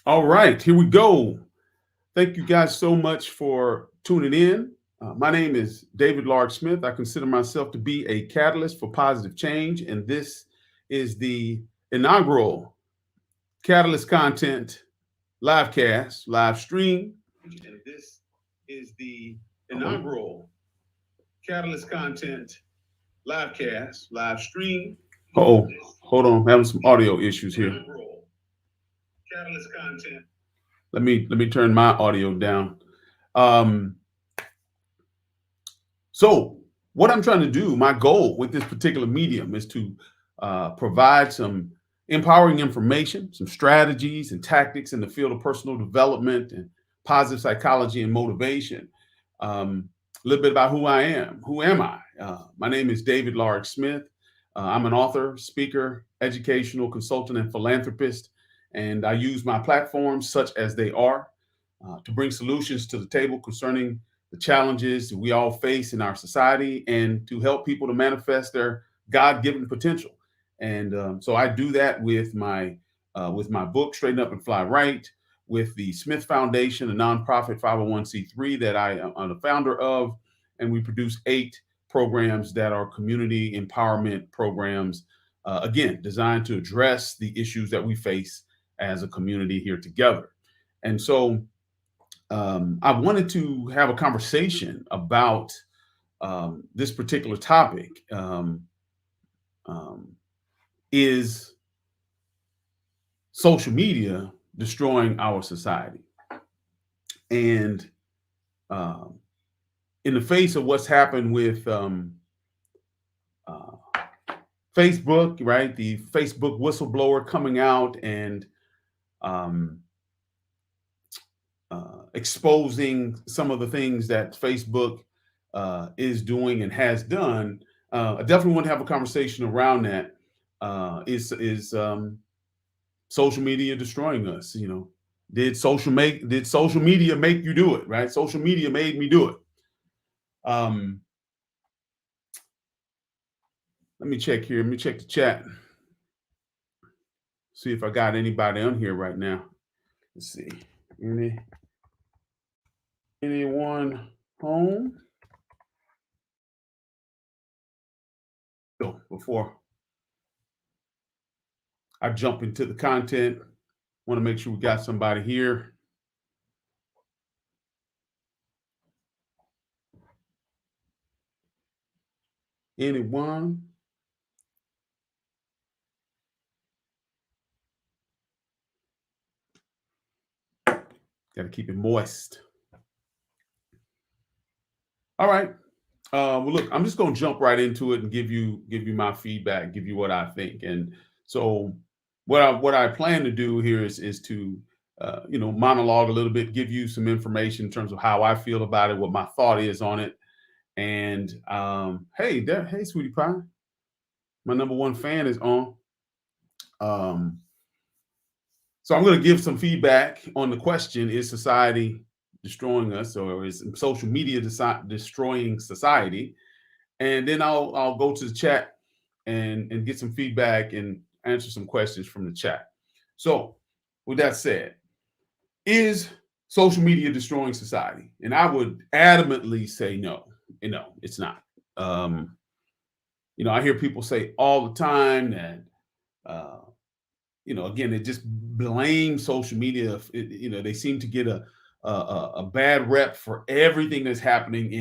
All right, here we go. Thank you guys so much for tuning in. My name is David Large Smith. I consider myself to be a catalyst for positive change, and this is the inaugural Catalyst Content livecast, live stream. And this is the inaugural Catalyst Content livecast, live stream. Oh, hold on, I'm having some audio issues here. Catalyst Content. Let me turn my audio down. Um, so what I'm trying to do, my goal with this particular medium is to provide some empowering information, some strategies and tactics in the field of personal development and positive psychology and motivation. A little bit about who I am. Who am I? My name is David Large Smith. I'm an author, speaker, educational consultant, and philanthropist. And I use my platforms, such as they are, to bring solutions to the table concerning the challenges we all face in our society and to help people to manifest their God-given potential. And so I do that with my book, Straighten Up and Fly Right, with the Smith Foundation, a nonprofit 501c3 that I am the founder of, and we produce 8 programs that are community empowerment programs, again, designed to address the issues that we face as a community here together. And so I wanted to have a conversation about this particular topic. Um, is social media destroying our society? And um, in the face of what's happened with uh, Facebook, right? The Facebook whistleblower coming out and um, exposing some of the things that Facebook is doing and has done. I definitely want to have a conversation around that. Is social media destroying us? You know, did social media make you do it? Right? Social media made me do it. Um, Let me check here. Let me check the chat. See if I got anybody on here right now. Let's see. Anyone home? So before I jump into the content, want to make sure we got somebody here. Anyone? Got to keep it moist. All right. Well, look, I'm just going to jump right into it and give you my feedback, give you what I think. And so, what I plan to do here is to monologue a little bit, give you some information in terms of how I feel about it, what my thought is on it. And hey, sweetie pie, my number one fan is on. Um, so I'm going to give some feedback on the question: is society destroying us, or is social media destroying society? And then I'll go to the chat and get some feedback and answer some questions from the chat. So, with that said, is social media destroying society? And I would adamantly say no. It's not. I hear people say all the time that uh, again, they just blame social media. They seem to get a bad rep for everything that's happening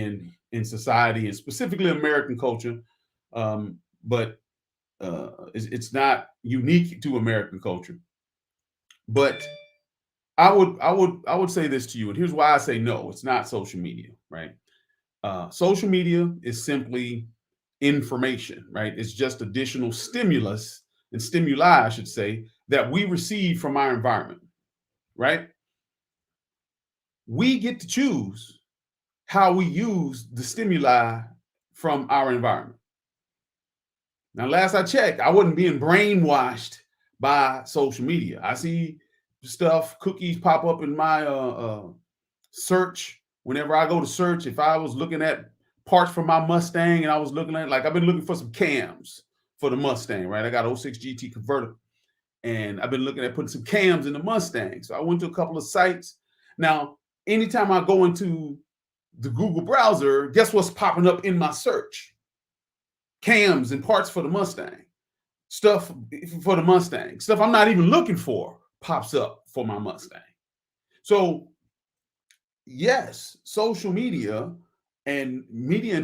in society and specifically American culture. But it's not unique to American culture. But I would say this to you, and here's why I say no. It's not social media, right? Social media is simply information, right? It's just additional stimulus and stimuli, I should say, that we receive from our environment, right? We get to choose how we use the stimuli from our environment. Now, last I checked, I wasn't being brainwashed by social media. I see stuff, cookies pop up in my search. Whenever I go to search, if I was looking at parts for my Mustang and I was looking at, like, I've been looking for some cams for the Mustang, right? I got 06 GT convertible. and I've been looking at putting some cams in the Mustang. So I went to a couple of sites. Now, anytime I go into the Google browser, guess what's popping up in my search? Cams and parts for the Mustang, stuff for the Mustang, stuff I'm not even looking for pops up for my Mustang. So yes, social media and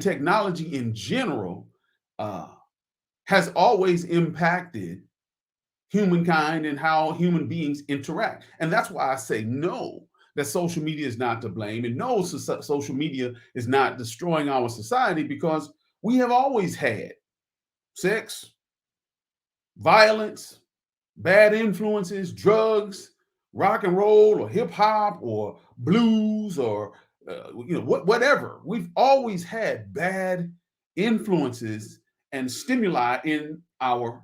technology in general has always impacted humankind and how human beings interact. And that's why I say no, that social media is not to blame, and no, social media is not destroying our society, because we have always had sex, violence, bad influences, drugs, rock and roll, or hip hop, or blues, or whatever. We've always had bad influences and stimuli in our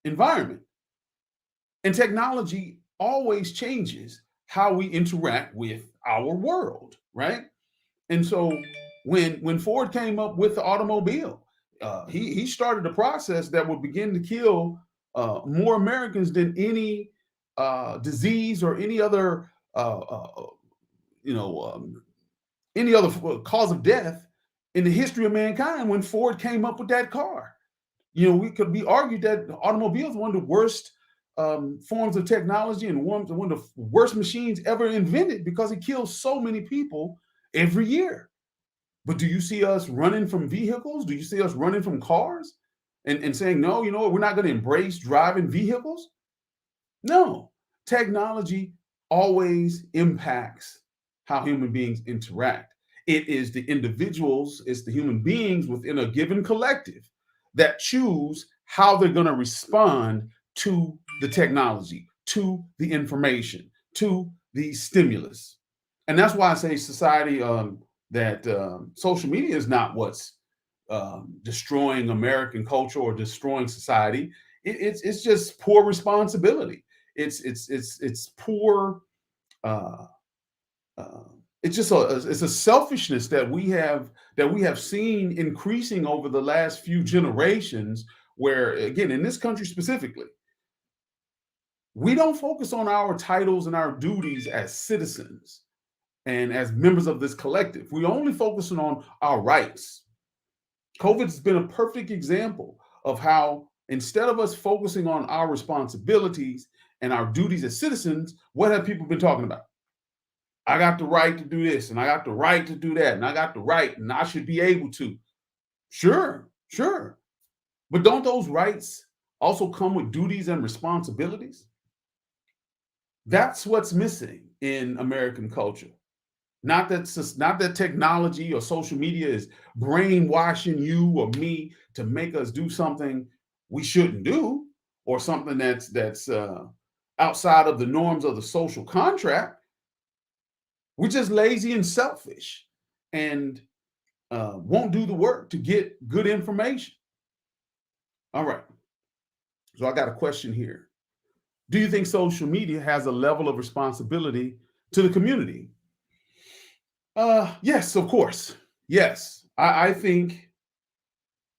environment. And technology always changes how we interact with our world, right? And so when Ford came up with the automobile, he started a process that would begin to kill more Americans than any disease or any other you know any other cause of death in the history of mankind. When Ford came up with that car, we could be argued that the automobile is one of the worst forms of technology and one of the worst machines ever invented, because it kills so many people every year. But do you see us running from vehicles? Do you see us running from cars and saying, no, we're not going to embrace driving vehicles? No, technology always impacts how human beings interact. It is the individuals, it's the human beings within a given collective that choose how they're going to respond to the technology, to the information, to the stimulus. And that's why I say society, that social media is not what's destroying American culture or destroying society. It's just poor responsibility. It's poor. Uh, it's just it's a selfishness that we have seen increasing over the last few generations. Where, again, in this country specifically, we don't focus on our titles and our duties as citizens and as members of this collective. We're only focusing on our rights. COVID has been a perfect example of how, instead of us focusing on our responsibilities and our duties as citizens, what have people been talking about? I got the right to do this, and I got the right to do that, and I got the right, and I should be able to. Sure. But don't those rights also come with duties and responsibilities? That's what's missing in American culture. Not that technology or social media is brainwashing you or me to make us do something we shouldn't do, or something that's outside of the norms of the social contract. We're just lazy and selfish, and won't do the work to get good information. All right. So I got a question here. Do you think social media has a level of responsibility to the community? Yes, of course. Yes. I think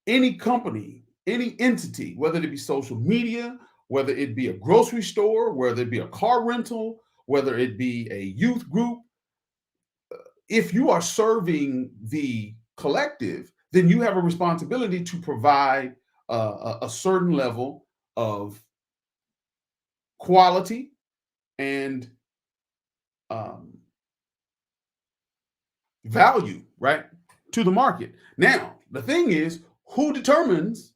any company, any entity, whether it be social media, whether it be a grocery store, whether it be a car rental, whether it be a youth group, if you are serving the collective, then you have a responsibility to provide a certain level of quality and value, right, to the market. Now, the thing is, who determines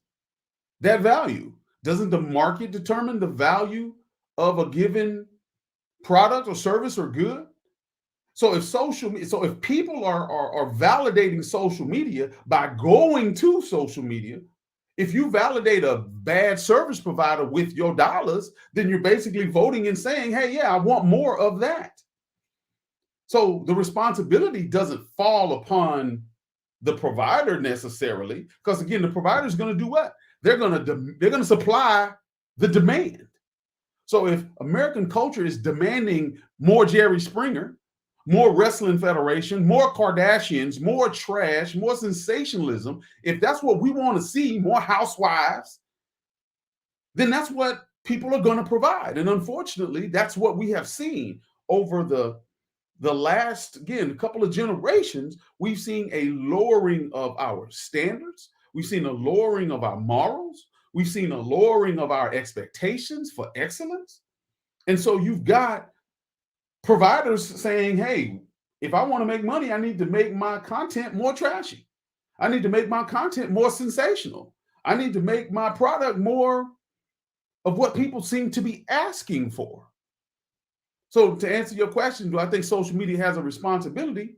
that value? Doesn't the market determine the value of a given product or service or good? So if people are validating social media by going to social media, if you validate a bad service provider with your dollars, then you're basically voting and saying, hey, yeah, I want more of that. So the responsibility doesn't fall upon the provider necessarily, because, again, the provider is going to do what? They're going to supply the demand. So if American culture is demanding more Jerry Springer, more wrestling federation, more Kardashians, more trash, more sensationalism, if that's what we want to see, more housewives, then that's what people are going to provide. And unfortunately, that's what we have seen over the last, again, couple of generations. We've seen a lowering of our standards. We've seen a lowering of our morals. We've seen a lowering of our expectations for excellence. And so you've got providers saying, hey, if I want to make money, I need to make my content more trashy. I need to make my content more sensational. I need to make my product more of what people seem to be asking for. So to answer your question, do I think social media has a responsibility?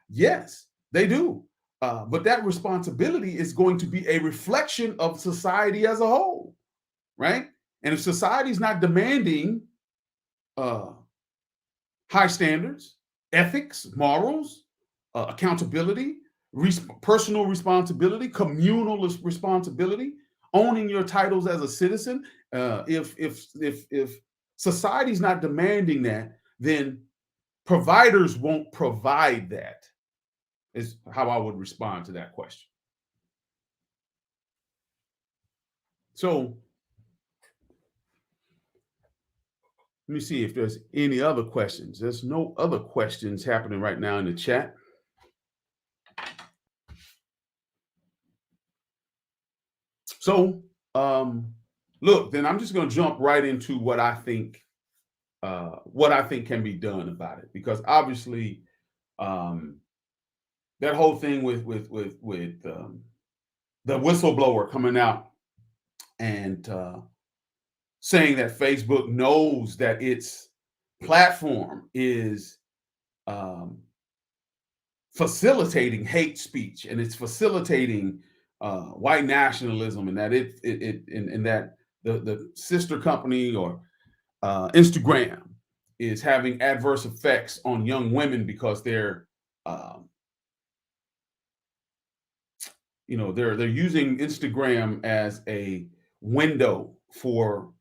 Yes, they do. But that responsibility is going to be a reflection of society as a whole, right? And if society is not demanding high standards, ethics, morals, accountability, personal responsibility, communal responsibility, owning your titles as a citizen. If society's not demanding that, then providers won't provide that. Is how I would respond to that question. So let me see if there's any other questions. There's no other questions happening right now in the chat. So look, then I'm just going to jump right into what I think can be done about it, because obviously that whole thing with the whistleblower coming out and saying that Facebook knows that its platform is facilitating hate speech, and it's facilitating white nationalism, and that and that the sister company or Instagram is having adverse effects on young women because they're they're using Instagram as a window for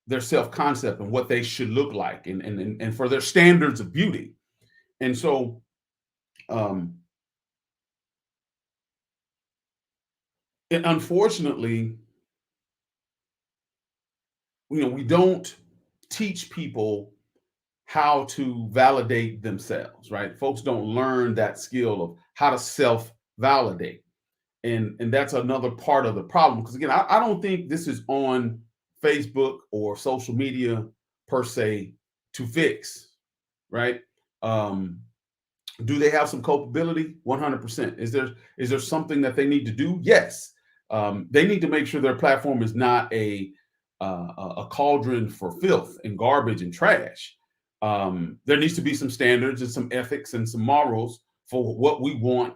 their self-concept and what they should look like, and for their standards of beauty. And so unfortunately, we don't teach people how to validate themselves, right? Folks don't learn that skill of how to self-validate. And that's another part of the problem. Because again, I don't think this is on Facebook or social media per se to fix, right? Do they have some culpability? 100%. Is there something that they need to do? Yes. They need to make sure their platform is not a cauldron for filth and garbage and trash. There needs to be some standards and some ethics and some morals for what we want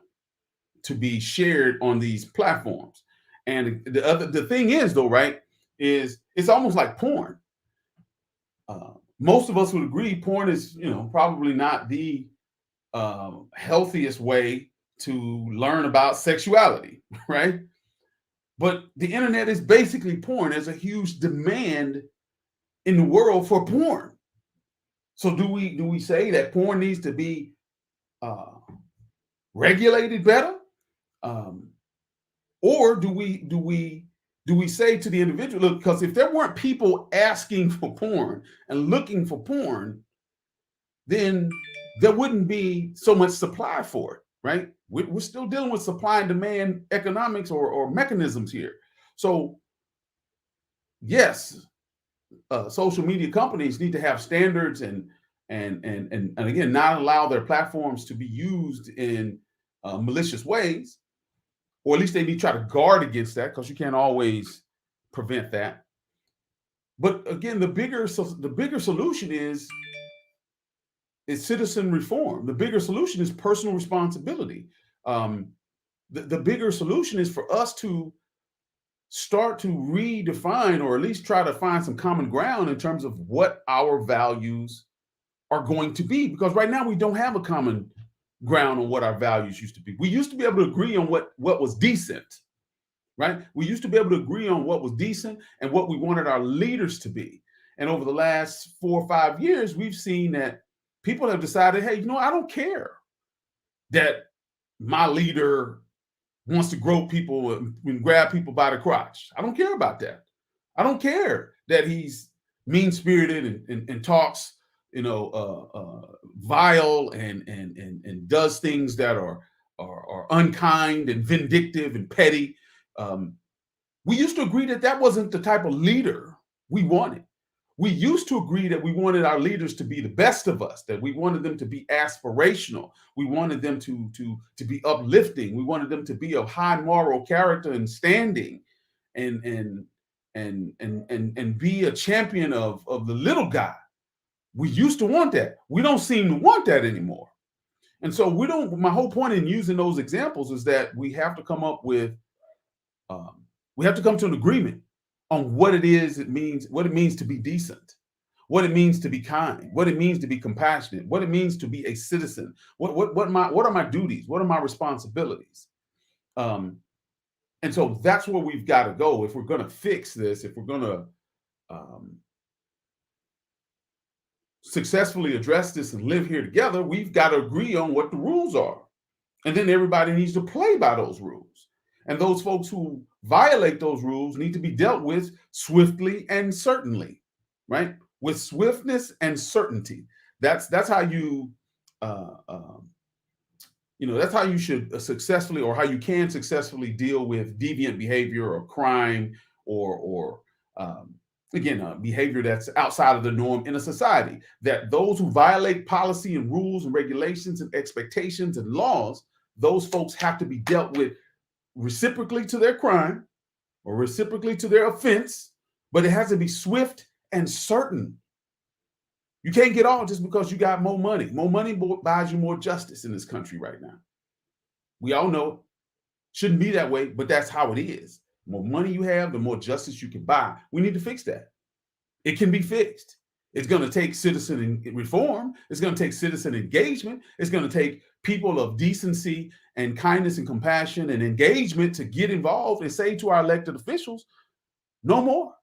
to be shared on these platforms. And the thing is, though, right, is it's almost like porn. Most of us would agree porn is, probably not the healthiest way to learn about sexuality, right? But the internet is basically porn. There's a huge demand in the world for porn. So do we say that porn needs to be regulated better, or do we say to the individual, look, because if there weren't people asking for porn and looking for porn, then there wouldn't be so much supply for it, right? We're still dealing with supply and demand economics or mechanisms here. So yes, social media companies need to have standards and again, not allow their platforms to be used in malicious ways, or at least they need to try to guard against that, because you can't always prevent that. But again, the bigger solution is citizen reform. The bigger solution is personal responsibility. The bigger solution is for us to start to redefine, or at least try to find some common ground in terms of what our values are going to be. Because right now we don't have a common ground on what our values used to be. We used to be able to agree on what was decent, right? We used to be able to agree on what was decent and what we wanted our leaders to be. And over the last 4 or 5 years, we've seen that people have decided, hey, I don't care that my leader wants to grow people and grab people by the crotch. I don't care about that. I don't care that he's mean-spirited and talks, vile and does things that are unkind and vindictive and petty. Um, we used to agree that that wasn't the type of leader we wanted. We used to agree that we wanted our leaders to be the best of us, that we wanted them to be aspirational. We wanted them to be uplifting. We wanted them to be of high moral character and standing, and be a champion of the little guy. We used to want that. We don't seem to want that anymore. And so we don't. My whole point in using those examples is that we have to come up with, we have to come to an agreement on what it is it means, what it means to be decent, what it means to be kind, what it means to be compassionate, what it means to be a citizen. What are my duties? What are my responsibilities? Um, and so that's where we've got to go if we're going to fix this. If we're going to successfully address this and live here together, we've got to agree on what the rules are. And then everybody needs to play by those rules. And those folks who violate those rules need to be dealt with swiftly and certainly, right? With swiftness and certainty. That's how you, that's how you should successfully, or how you can successfully deal with deviant behavior or crime or behavior that's outside of the norm in a society. That those who violate policy and rules and regulations and expectations and laws, those folks have to be dealt with reciprocally to their crime or reciprocally to their offense, but it has to be swift and certain. You can't get off just because you got more money. More money buys you more justice in this country right now. We all know it shouldn't be that way, but that's how it is. The more money you have, the more justice you can buy. We need to fix that. It can be fixed. It's going to take citizen reform. It's going to take citizen engagement. It's going to take people of decency and kindness and compassion and engagement to get involved and say to our elected officials, no more.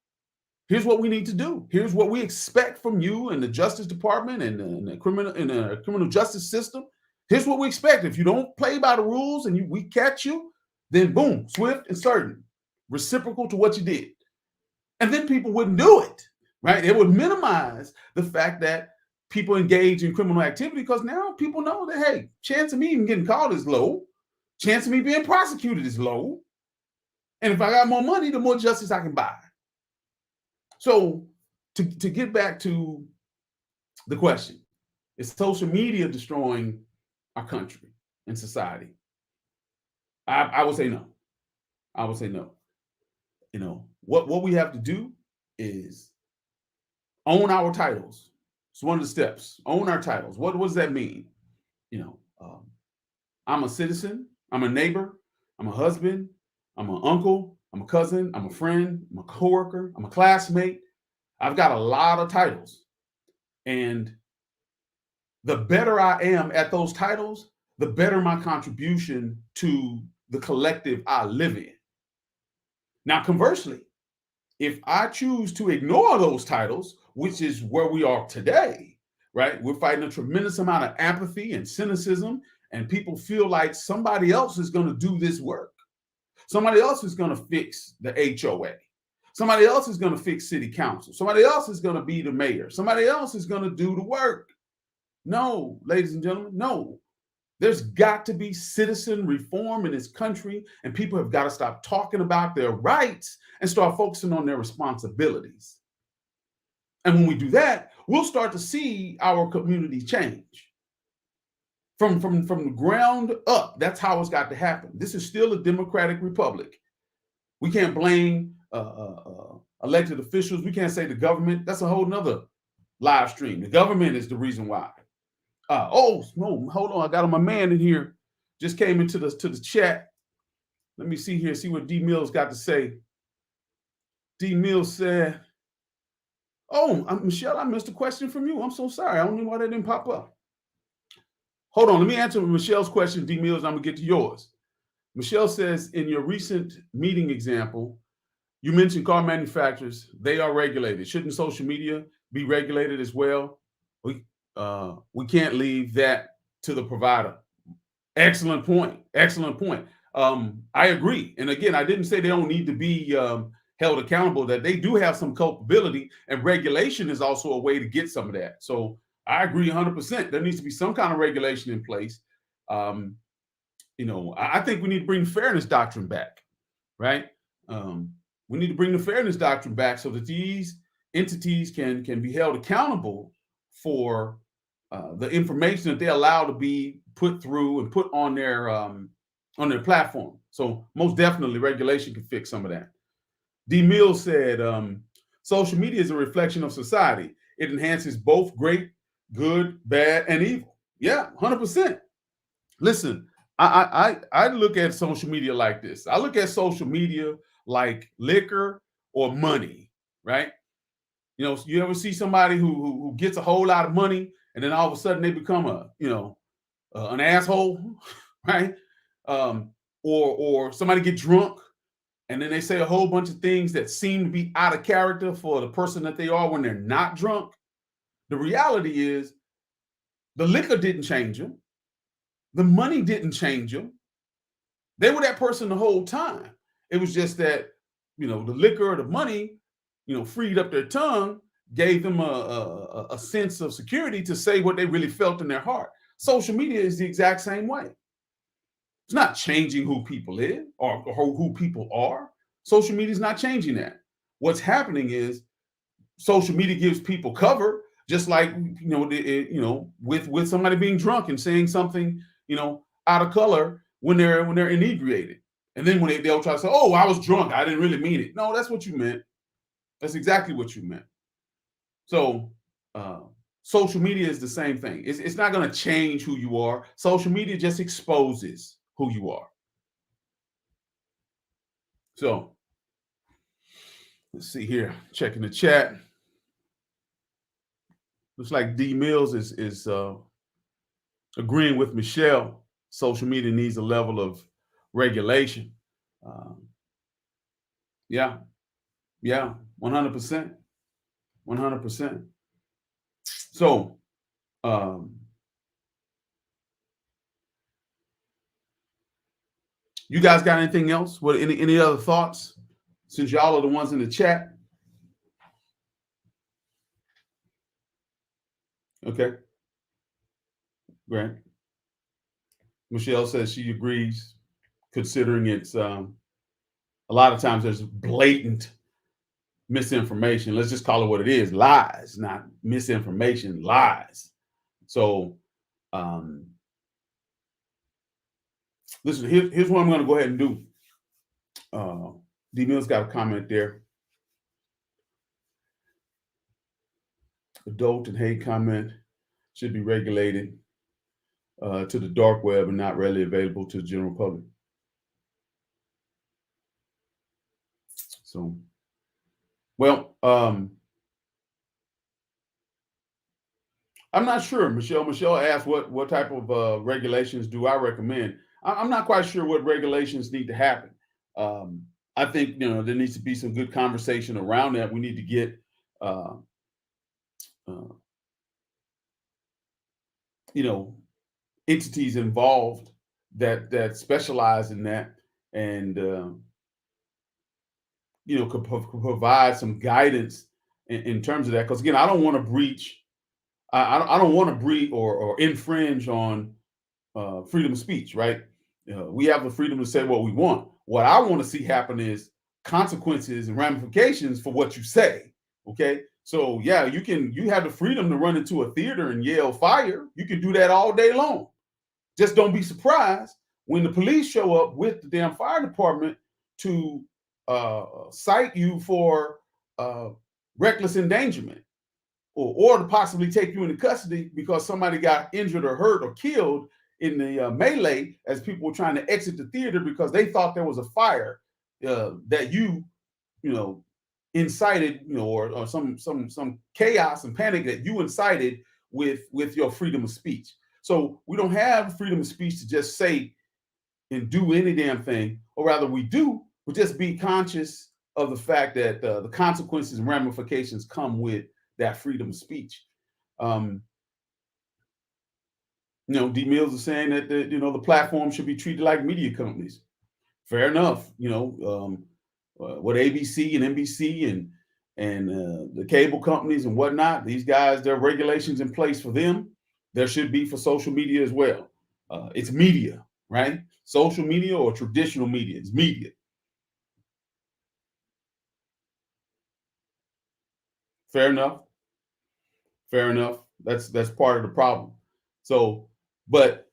Here's what we need to do. Here's what we expect from you and the Justice Department and the criminal justice system. Here's what we expect. If you don't play by the rules and we catch you, then boom, swift and certain, reciprocal to what you did. And then people wouldn't do it, right? It would minimize the fact that people engage in criminal activity, because now people know that, hey, chance of me even getting caught is low. Chance of me being prosecuted is low. And if I got more money, the more justice I can buy. So to get back to the question, is social media destroying our country and society? I would say no. I would say no. What we have to do is own our titles. It's one of the steps. Own our titles. What does that mean? I'm a citizen. I'm a neighbor. I'm a husband. I'm an uncle. I'm a cousin. I'm a friend. I'm a coworker. I'm a classmate. I've got a lot of titles. And the better I am at those titles, the better my contribution to the collective I live in. Now, conversely, if I choose to ignore those titles, which is where we are today, right? We're fighting a tremendous amount of apathy and cynicism, and people feel like somebody else is going to do this work. Somebody else is going to fix the HOA. Somebody else is going to fix city council. Somebody else is going to be the mayor. Somebody else is going to do the work. No, ladies and gentlemen, no. There's got to be citizen reform in this country, and people have got to stop talking about their rights and start focusing on their responsibilities. And when we do that, we'll start to see our community change. From the ground up, that's how it's got to happen. This is still a democratic republic. We can't blame elected officials. We can't say the government. That's a whole nother live stream. The government is the reason why. No, hold on. I got my man in here. Just came into the chat. Let me see here, see what D Mills got to say. D Mills said, Michelle, I missed a question from you. I'm so sorry. I don't know why that didn't pop up. Hold on. Let me answer Michelle's question, D Mills. I'm going to get to yours. Michelle says, in your recent meeting example, you mentioned car manufacturers. They are regulated. Shouldn't social media be regulated as well? We can't leave that to the provider. Excellent point. Excellent point. I agree. And again, I didn't say they don't need to be held accountable, that they do have some culpability, and regulation is also a way to get some of that. So I agree 100%. There needs to be some kind of regulation in place. Um, I think we need to bring fairness doctrine back, right? Um, we need to bring the fairness doctrine back so that these entities can be held accountable for the information that they allow to be put through and put on their platform. So most definitely, regulation can fix some of that. D. Mills said, social media is a reflection of society. It enhances both great, good, bad, and evil. Yeah, 100%. Listen, I look at social media like this. I look at social media like liquor or money, right? You ever see somebody who gets a whole lot of money and then all of a sudden they become an asshole, right? Um, or somebody get drunk and then they say a whole bunch of things that seem to be out of character for the person that they are when they're not drunk. The reality is the liquor didn't change them. The money didn't change them. They were that person the whole time. It was just that, the liquor or the money, freed up their tongue, gave them a sense of security to say what they really felt in their heart. Social media is the exact same way. It's not changing who people is or who people are. Social media is not changing that. What's happening is social media gives people cover, just like with somebody being drunk and saying something out of color when they're inebriated, and then when they'll try to say, "Oh, I was drunk. I didn't really mean it." No, that's what you meant. That's exactly what you meant. So, uh, social media is the same thing. It's not going to change who you are. Social media just exposes who you are. So, let's see here. Checking the chat. Looks like D Mills is agreeing with Michelle. Social media needs a level of regulation. Um, yeah, yeah, 100%, 100%. So, um, you guys got anything else? What any other thoughts? Since y'all are the ones in the chat. Okay, great. Michelle says she agrees, considering it's a lot of times there's blatant misinformation. Let's just call it what it is: lies, not misinformation, lies. So, um, listen, here's what I'm going to go ahead and do. D Mills got a comment there. Adult and hate comment should be regulated to the dark web and not readily available to the general public. So, well, I'm not sure. Michelle asked what type of regulations do I recommend. I'm not quite sure what regulations need to happen. I think there needs to be some good conversation around that. We need to get uh, uh, entities involved that specialize in that and could provide some guidance in terms of that. Because again, I don't want to breach. I don't want to breach or infringe on freedom of speech. Right? We have the freedom to say what we want. What I want to see happen is consequences and ramifications for what you say. Okay. So yeah, you have the freedom to run into a theater and yell fire. You can do that all day long. Just don't be surprised when the police show up with the damn fire department to cite you for reckless endangerment or to possibly take you into custody because somebody got injured or hurt or killed in the melee as people were trying to exit the theater because they thought there was a fire that incited, or some chaos and panic that you incited with your freedom of speech. So we don't have freedom of speech to just say and do any damn thing, or rather we do, but just be conscious of the fact that the consequences and ramifications come with that freedom of speech. D Mills is saying that the platform should be treated like media companies. Fair enough. what ABC and NBC and the cable companies and whatnot. These guys, there are regulations in place for them. There should be for social media as well. It's media, right? Social media or traditional media. It's media. Fair enough. Fair enough. That's part of the problem. So, but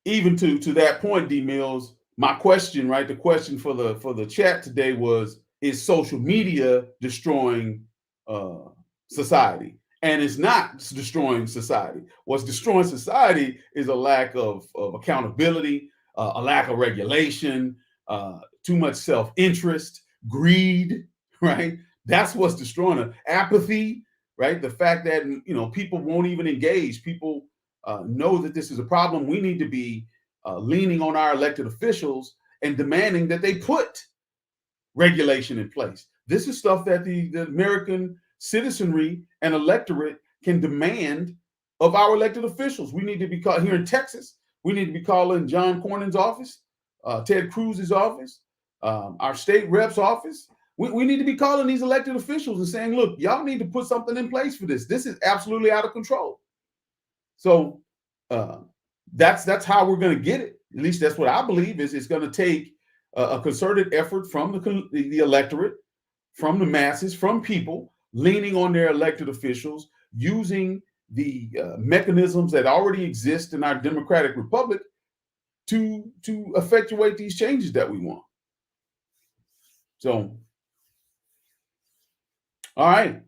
even to that point, D Mills, my question, right? The question for the chat today was: is social media destroying uh, society? And it's not destroying society. What's destroying society is a lack of accountability, a lack of regulation, too much self-interest, greed, right? That's what's destroying it. Apathy, right? The fact that people won't even engage. People know that this is a problem. We need to be leaning on our elected officials and demanding that they put regulation in place. This is stuff that the American citizenry and electorate can demand of our elected officials. We need to be called here in Texas. We need to be calling John Cornyn's office, Ted Cruz's office, our state rep's office. We need to be calling these elected officials and saying, look, y'all need to put something in place for this. This is absolutely out of control. So uh, that's how we're going to get it. At least that's what I believe is it's going to take a concerted effort from the electorate, from the masses, from people leaning on their elected officials, using the mechanisms that already exist in our democratic republic to effectuate these changes that we want. So, all right.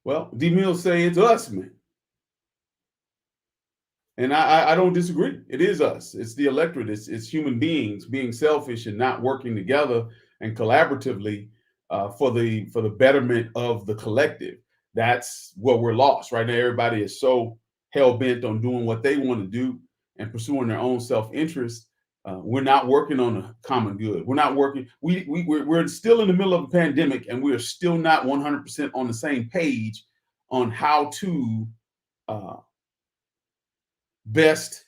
Well, D Mills say it's us, man. And I don't disagree. It is us. It's the electorate. It's human beings being selfish and not working together and collaboratively for the betterment of the collective. That's what we're lost right now. Everybody is so hell bent on doing what they want to do and pursuing their own self interest. We're not working on the common good. We're not working. We're still in the middle of a pandemic, and we are still not 100% on the same page on how to uh, best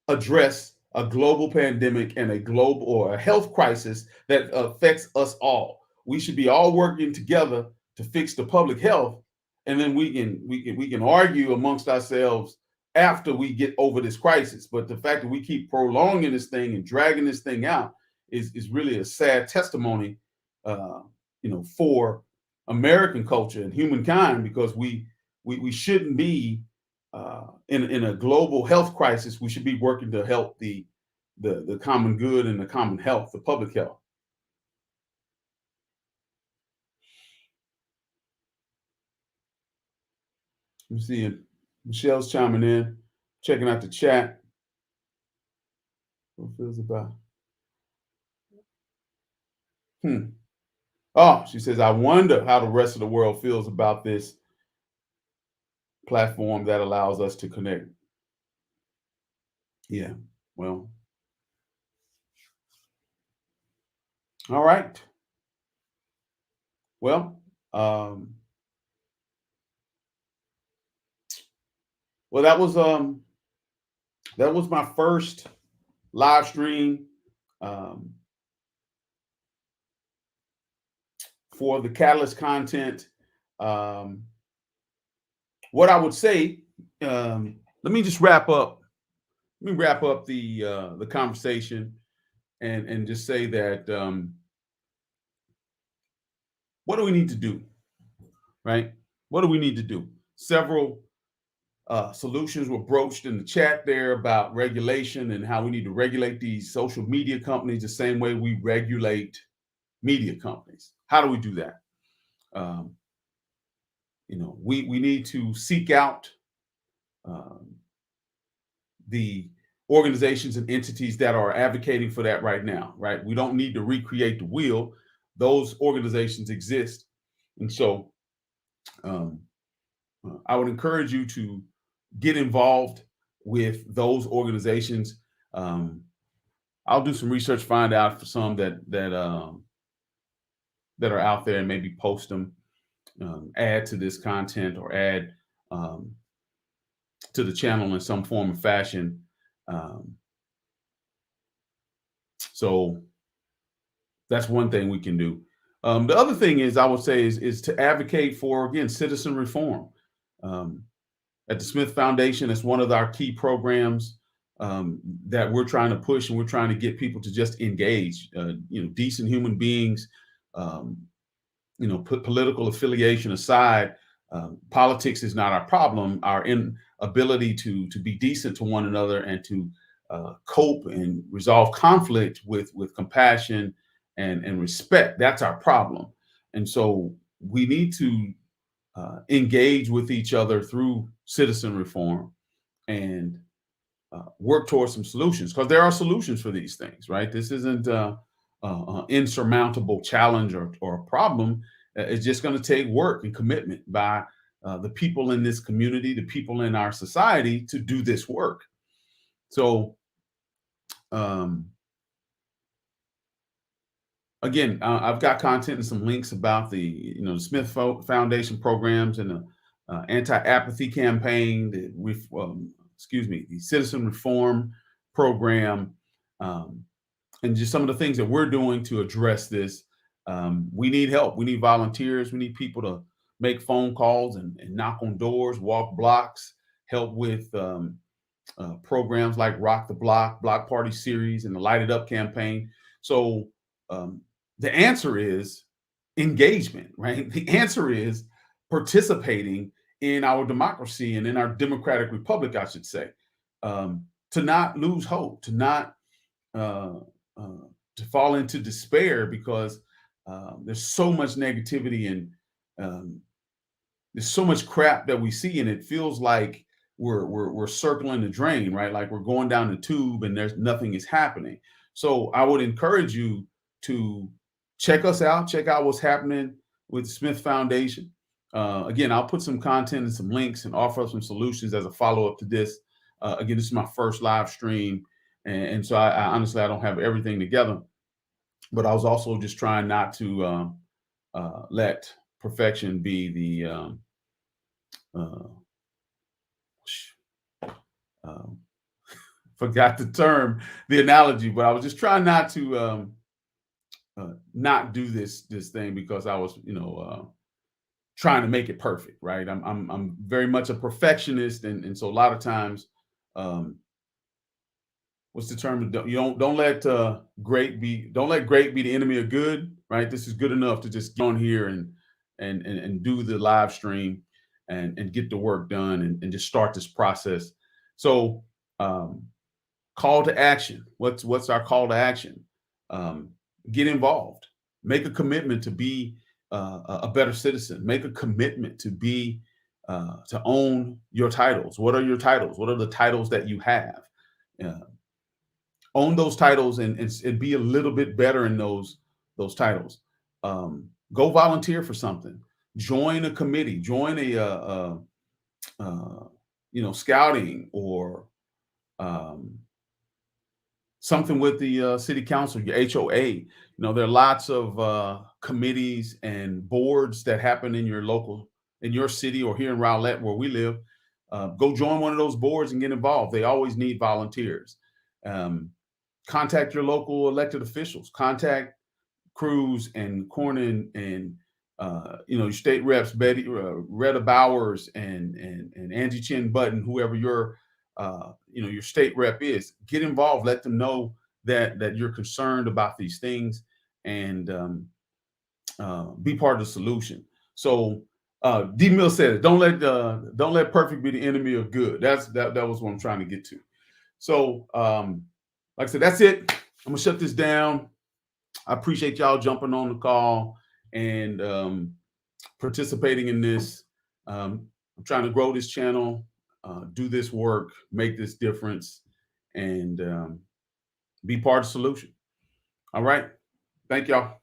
address a global pandemic and a global or a health crisis that affects us all. We should be all working together to fix the public health, and then we can argue amongst ourselves after we get over this crisis. But the fact that we keep prolonging this thing and dragging this thing out is really a sad testimony, for American culture and humankind, because we shouldn't be in a global health crisis. We should be working to help the common good and the common health, the public health. Let me see. Michelle's chiming in, checking out the chat. What feels about? Oh, she says, I wonder how the rest of the world feels about this platform that allows us to connect. Yeah. Well, all right. Well, that was my first live stream for the Catalyst content. What I would say, let me just wrap up. Let me wrap up the conversation and just say that what do we need to do, right? What do we need to do? Several solutions were broached in the chat there about regulation and how we need to regulate these social media companies the same way we regulate media companies. How do we do that? We need to seek out the organizations and entities that are advocating for that right now, right? We don't need to recreate the wheel. Those organizations exist. And so I would encourage you to get involved with those organizations. I'll do some research, find out for some that are out there, and maybe post them, add to this content, or add to the channel in some form or fashion. Um, so that's one thing we can do. The other thing is, I would say, is to advocate for, again, citizen reform. Um, at the Smith Foundation, it's one of our key programs that we're trying to push, and we're trying to get people to just engage. Decent human beings. Um, put political affiliation aside. Politics is not our problem. Our inability to be decent to one another and to cope and resolve conflict with compassion and respect, that's our problem. And so we need to engage with each other through citizen reform and work towards some solutions, because there are solutions for these things, right? This isn't insurmountable challenge or a problem. It's just going to take work and commitment by the people in this community, the people in our society, to do this work. So, um, again, I've got content and some links about the Smith Foundation programs and the anti-apathy campaign, the citizen reform program. And just some of the things that we're doing to address this. We need help. We need volunteers. We need people to make phone calls and knock on doors, walk blocks, help with programs like Rock the Block, Block Party Series, and the Light It Up campaign. So um, the answer is engagement, right? The answer is participating in our democracy and in our democratic republic, I should say, to not lose hope, to not uh, to fall into despair, because there's so much negativity and um, there's so much crap that we see, and it feels like we're circling the drain, right? Like we're going down the tube and there's nothing is happening. So I would encourage you to check us out, check out what's happening with the Smith Foundation. Again, I'll put some content and some links and offer up some solutions as a follow up to this. Again, this is my first live stream, and so I honestly I don't have everything together, but I was also just trying not to let perfection be the uh, um, forgot the term, the analogy, but I was just trying not to not do this thing because I was, trying to make it perfect, right? I'm very much a perfectionist, and so a lot of times, um, what's the term? Don't let great be the enemy of good, right? This is good enough to just get on here and do the live stream and get the work done and just start this process. So um, call to action. What's our call to action? Um, get involved. Make a commitment to be a better citizen. Make a commitment to own your titles. What are your titles? What are the titles that you have? Uh, Own those titles and be a little bit better in those titles. Go volunteer for something. Join a committee. Join scouting or um, something with the city council, your HOA. There are lots of committees and boards that happen in your city, or here in Rowlett where we live. Go join one of those boards and get involved. They always need volunteers. Um, Contact your local elected officials. Contact Cruz and Cornyn and your state reps, Betty Retta Bowers and Angie Chin Button, whoever your state rep is. Get involved. Let them know that you're concerned about these things, and be part of the solution. So D Mill said it. Don't let perfect be the enemy of good. That was what I'm trying to get to. So like I said, that's it. I'm gonna shut this down. I appreciate y'all jumping on the call and participating in this. I'm trying to grow this channel, do this work, make this difference, and be part of the solution. All right. Thank y'all.